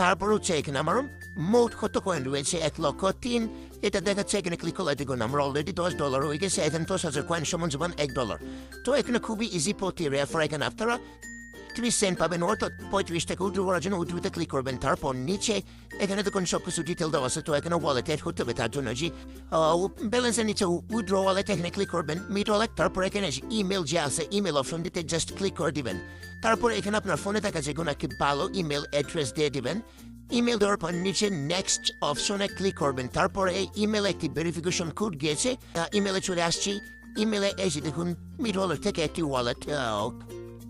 তারপর হচ্ছে এখানে আমার মোট কত কয়েন রয়েছে 1,03,000। এটা দেখাচ্ছে এখানে ক্লিক করলে দেখুন আমার অলরেডি $10 হয়ে গেছে। এখানে 10,000 কয়েন সমান $1। তো এখানে খুবই ইজি প্রতি রেফার। এখানে আপনারা 30 সেন্ট পাবেন, অর্থাৎ 35 টাকা উইথড্র করার জন্য উইথড্রোতে ক্লিক করবেন। তারপর নিচে এখানে দেখুন সবকিছু ডিটেল দেওয়া আছে। তো এখানে ওয়ালেট অ্যাড করতে হবে, তার জন্য যে ব্যালেন্সের নিচে উইথড্র ওয়ালেট এখানে ক্লিক করবেন, মিট ওয়ালেট। তারপর এখানে ইমেল যে আছে ইমেল অপশন দিতে জাস্ট ক্লিক করে দিবেন। তারপর এখানে আপনার ফোনে থাকা যে কোনো একটি ভালো ইমেল অ্যাড্রেস দিয়ে দিবেন। ইমেল দেওয়ার পর নিচে নেক্সট অপশনে ক্লিক করবেন। তারপরে এই ইমেলে একটি ভেরিফিকেশন কোড গিয়েছে, ইমেলে চলে আসছি। ইমেলে এসে দেখুন মিট ওয়ালেট থেকে একটি ওয়ালেট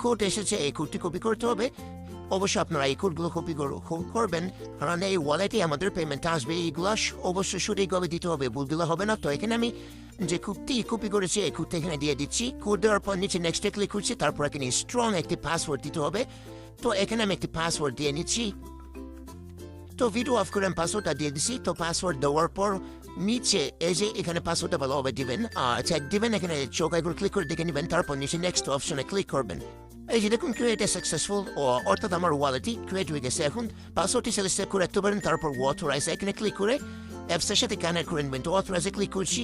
কোড এসেছে। এই কোডটি কপি করতে হবে। অবশ্যই আপনারা এই কোডগুলো কপি করবেন, কারণ এই ওয়ালেটে আমাদের পেমেন্ট আসবে। এইগুলো অবশ্যই সঠিকভাবে দিতে হবে, ভুল দিলে হবে না। তো এখানে আমি যে কোডটি কপি করেছি এই কোডটা এখানে দিয়ে দিচ্ছি। কোড দেওয়ার পর নিচে নেক্সটে ক্লিক করছি। তারপর এখানে স্ট্রং একটি পাসওয়ার্ড দিতে হবে। তো এখানে আমি একটি পাসওয়ার্ড দিয়ে নিচ্ছি। তো ভিডিও অফ করে আমি পাসওয়ার্ডটা দিয়ে দিচ্ছি। তো পাসওয়ার্ড দেওয়ার পর নিচে এই যে এখানে পাসওয়ার্ডটা ভালোভাবে দিবেন, চেক দিবেন। এখানে চোখ একবার ক্লিক করে দেখে নেবেন। তারপর নিচে নেক্সট অপশনে ক্লিক করবেন। এই যে দেখুন ক্রিয়েট এ সাকসেসফুল, অর্থাৎ আমার ওয়ালেটটি ক্রিয়েট হয়ে গেছে। এখন পাসওয়ার্ডটি সিলেক্ট করে রাখতে পারেন। তারপর অথরাইজ এখানে ক্লিক করে অ্যাপসের সাথে কানেক্ট করে নেবেন। তো অথরাইজে ক্লিক করছি।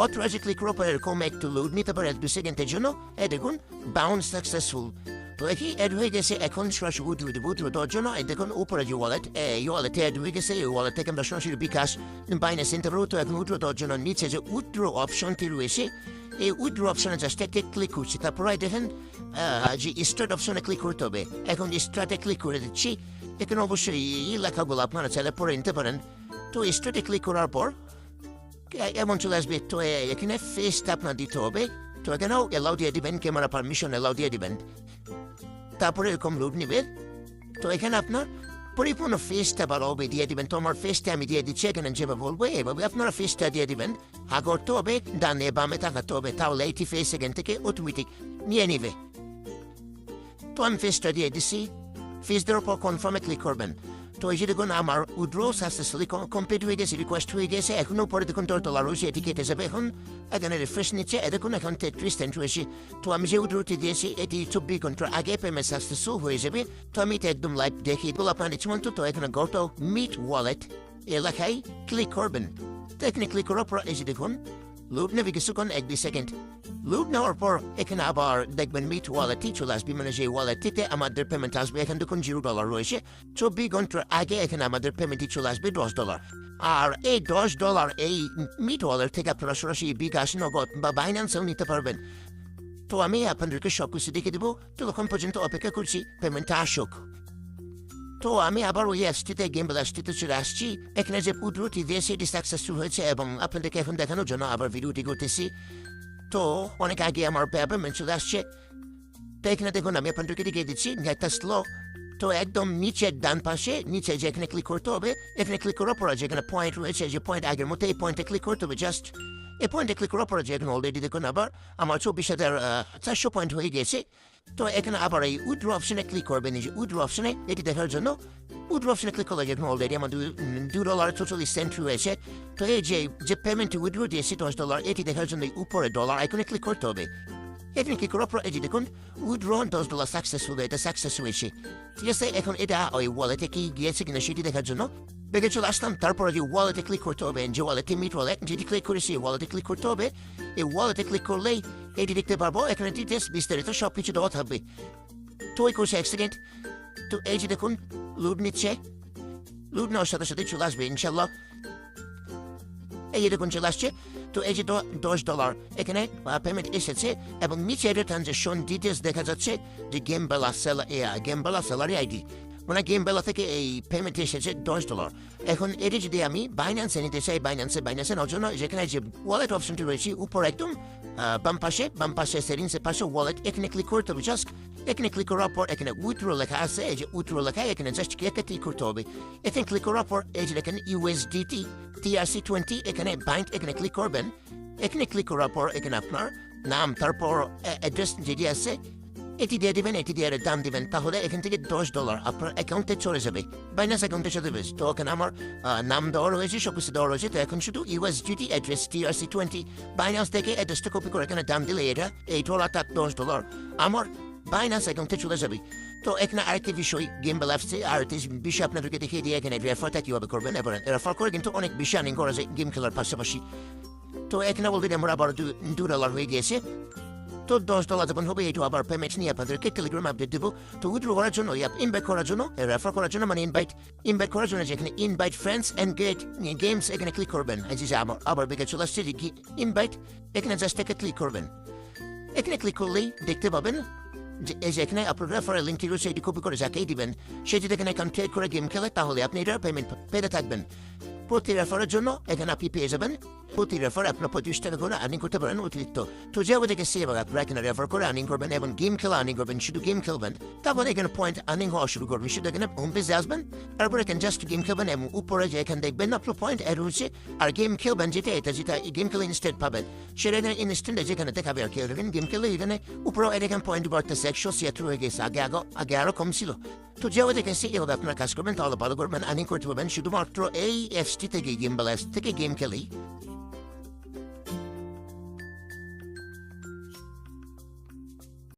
অথরাইজে ক্লিক করার পর এরকম একটু লোড নিতে পারে 2 সেকেন্ডের জন্য। এই দেখুন বাউন্স সাকসেসফুল। তো একই অ্যাড হয়ে গেছে। এখন সরাসরি উইথড্র দেওয়ার জন্য এই দেখুন উপরে যে ওয়ালেট, এই ওয়ালেটে অ্যাড হয়ে গেছে। এই ওয়ালেট থেকে আমরা সরাসরি বিকাশ বাইন্যান্স নিতে পারবো। তো এখন উইথড্র দেওয়ার জন্য নিচে যে উইথড্র অপশনটি রয়েছে এই উইথড্র অপশনে জাস্ট একটা ক্লিক করছি। তারপরে দেখেন যে স্টার্ট অপশনে ক্লিক করতে হবে। এখন স্টার্টে ক্লিক করে দিচ্ছি। এখানে অবশ্যই এই লেখাগুলো আপনারা চাইলে পড়ে নিতে পারেন। তো স্টার্টে ক্লিক করার পর এমন চলে আসবে। তো এখানে ফেসটা আপনার দিতে হবে। তো এখানেও এলাউ দিয়ে দিবেন, ক্যামেরা পারমিশন এলাউ দিয়ে দিবেন। তারপরে এরকম লোড নিবে। তো এখানে আপনার পরিপূর্ণ ফেসটা ভালোভাবে দিয়ে দিবেন। তো আমার ফেসটা আমি দিয়ে দিচ্ছি। এখানে যেভাবে বলবো এভাবে আপনারা ফেসটা দিয়ে দিবেন। করতে হবে ডানে বামে তাকাতে হবে, তাহলে এইটি ফেস এখান থেকে অটোমেটিক নিয়ে নিবে। তো আমি ফেসটা দিয়ে দিচ্ছি। ফেস দেওয়ার পর কনফার্মে ক্লিক করবেন। তো এই যে দেখুন আমার উইথড্র সাকসেসফুলি কমপ্লিট হয়ে গেছে, রিকোয়েস্ট হয়ে গেছে। এখনো পরে দেখুন $10 রয়েছে, এটি কেটে যাবে। এখন এখানে রিফ্রেশ নিচ্ছে। দেখুন এখন 33 সেন্ট রয়েছে। তো আমি যে উইথড্রটি দিয়েছি এটি 24 ঘন্টার আগে পেমেন্ট সাকসেসফুল হয়ে যাবে। তো আমি এটা একদম লাইভ দেখিয়ে দেবো আপনার ইচ্ছে মতো। তো এখানে গো টু মিট ওয়ালেট এলাকায় ক্লিক করবেন। তো এখানে ক্লিক করার পর এই যে দেখুন লোড নেবে কিছুক্ষণ 1-2 সেকেন্ড। লোড নেওয়ার পর এখানে আবার দেখবেন মিট ওয়ালেটটি চলে আসবে, মানে যে ওয়ালেটটিতে আমাদের পেমেন্ট আসবে। এখানে দেখুন $0 রয়েছে। 24 ঘন্টার আগে এখানে আমাদের পেমেন্টটি চলে আসবে $10। আর এই $10 এই মিট ওয়ালেট থেকে আপনারা সরাসরি বিকাশ, নগদ বা বাইন্যান্সেও নিতে পারবেন। তো আমি আপনাদেরকে সব কিছু দেখে দেবো। ততক্ষণ পর্যন্ত অপেক্ষা করছি পেমেন্টটা আসুক। তো আমি আবার ওই অ্যাপসটিতে Gamgala অ্যাপসটিতে চলে আসছি। এখানে যে উইথড্রটি দিয়েছে এটি সাকসেসফুল হয়েছে এবং আপনাদেরকে এখন দেখানোর জন্য আবার ভিডিওটি করতেছি। তো অনেক আগে আমার পেমেন্ট চলে আসছে। তো এখানে দেখুন আমি আপনাদেরকে দেখিয়ে দিচ্ছি নেটটা স্লো। তো একদম নিচের ডান পাশে নিচে যে এখানে ক্লিক করতে হবে, এখানে ক্লিক করার পর যেখানে পয়েন্ট রয়েছে, যে পয়েন্ট আগের মতো এই পয়েন্টে ক্লিক করতে হবে। জাস্ট এই পয়েন্টে ক্লিক করার পর যে এখন অলরেডি দেখুন আবার আমার 24,400 পয়েন্ট হয়ে গেছে। তো এখানে আবার এই উইথড্র অপশনে ক্লিক করবেন। এই যে উইথড্র অপশনে এটি দেখার জন্য উইথড্র অপশনে ক্লিক করলে এখন অলরেডি আমার $2.44 রয়েছে। তো এই যে পেমেন্টটি উইথড্র দিয়েছি $10 এটি দেখার জন্য উপরে ডলার আইকনে ক্লিক করতে হবে। এখানে ক্লিক করার পর এই যে দেখুন উইথড্র $10 সাকসেসফুল, এটা সাকসেস হয়েছে। ঠিক আছে, এখন এটা ওই ওয়ালেটে কি গিয়েছে কিনা সেটি দেখার জন্য বেগে চলে আসলাম। তারপরে যে ওয়ালেটে ক্লিক করতে হবে, যে ওয়ালেটে মিট ওয়ালেট যেটি ক্লিক করেছি ওয়ালেটে ক্লিক করতে হবে। এই ওয়ালেটে ক্লিক করলেই এটি দেখতে পারবো। এখানে ডিটেলস বিস্তারিত সব কিছু দেওয়া থাকবে। তো এই করছে 1 সেকেন্ড। তো এই যে দেখুন লোড নিচ্ছে। লোড নেওয়ার সাথে সাথে চলে আসবে ইনশাল্লাহ। এই যে দেখুন চলে আসছে। তো এই যে $10 এখানে পেমেন্ট এসেছে এবং নিচে ট্রানজাকশন ডিটেলস দেখা যাচ্ছে যে Gamgala সেলারি আইডি, মানে Gamgala থেকে এই পেমেন্ট এসেছে $10। এখন এটি যদি আমি বাইন্যান্সে নিতে চাই, বাইন্যান্সে নেওয়ার জন্য যেখানে যে ওয়ালেট অপশনটি রয়েছে উপর একদম বাম পাশে সেটিংসের পাশে ওয়ালেট এখানে ক্লিক করতে হবে। জাস্ট এখানে ক্লিক করার পর এখানে উইথড্র লেখা আছে, এই যে উইথড্র লেখা এখানে জাস্ট ক্লিক করতে হবে। এখানে ক্লিক করার পর এই যে দেখেন USDT TRC20 এখানে বাইন্ড এখানে ক্লিক করবেন। এখানে ক্লিক করার পর এখানে আপনার নাম তারপর অ্যাড্রেস যেটি আছে এটি দিয়ে দিবেন, এটি দিয়ে দাম দিবেন। তাহলে এখান থেকে $10 আপনার অ্যাকাউন্টে চলে যাবে, বাইন্যান্স অ্যাকাউন্টে চলে যাবে। তো এখানে আমার নাম দেওয়া রয়েছে, সব কিছু দেওয়া রয়েছে। তো এখন শুধু USDT অ্যাড্রেস TRC20 বাইন্যান্স থেকে অ্যাড্রেসটা কপি করে এখানে দাম দিলে এটা এই $10 $10 আমার বাইন্যান্স অ্যাকাউন্টে চলে যাবে। তো এখানে আরেকটি বিষয় গেমবেলা অ্যাপসে আরেকটি বিষয় আপনাদেরকে দেখিয়ে দিয়ে এখানে রেফারটা কীভাবে করবেন, এবার রেফার করে কিন্তু অনেক বেশি আর্নিং করা যায় গেম খেলার পাশাপাশি। তো এখানে অলরেডি আমরা আবার $2 হয়ে গিয়েছে। তো $10 যখন হবে এইটু আবার পেমেন্ট নিয়ে আপনাদেরকে টেলিগ্রাম আপডেট দেবো। তো উইথড্র করার জন্য ইনভাইট করার জন্য রেফার করার জন্য মানে ইনভাইট করার জন্য যেখানে invite friends and get games এখানে ক্লিক করবেন। এই যে আবার বেগে চলে আসছে ইনভাইট, এখানে জাস্ট একে ক্লিক করবেন। এখানে ক্লিক করলেই দেখতে পাবেন যে এই যে এখানে আপনার রেফারেল লিঙ্কটি রয়েছে, এটি কপি করে যাকেই দিবেন সে যদি এখানে অ্যাকাউন্ট ক্রিয়েট করে গেম খেলে তাহলে আপনি এটার পেমেন্ট পেতে থাকবেন। প্রতি রেফারের জন্য এখানে আপনি পেয়ে যাবেন প্রতি রেফার আপনার $25 করে আর্নিং করতে পারেন অতিরিক্ত। তো যে ওদেরকে সে এবার আপনারা এখানে রেফার করে আর্নিং করবেন এবং গেম খেলা আর্নিং করবেন, শুধু গেম খেলবেন, তারপর এখানে পয়েন্ট আর্নিং হওয়া শুরু করবেন। শুধু এখানে হোম পেজে আসবেন, তারপর এখানে জাস্ট গেম খেলবেন এবং উপরে যে এখানে দেখবেন আপনার পয়েন্ট অ্যাড হচ্ছে। আর গেম খেলবেন যেটা গেম খেলে ইনস্ট্যান্ট পাবেন সেটা এখানে ইনস্ট্যান্টে যেখানে দেখাবে আর খেলে দেবেন। গেম খেলে এখানে উপরেও এখানে পয়েন্ট বাড়তেছে 176 হয়ে গেছে, আগে আরো কম ছিল। তো যে ওদেরকে সে এভাবে আপনারা কাজ করবেন তাহলে ভালো করবেন, আর্নিং করতে পারবেন শুধুমাত্র এই অ্যাপসটি থেকে গেমবেলা অ্যাপস থেকে গেম খেলেই।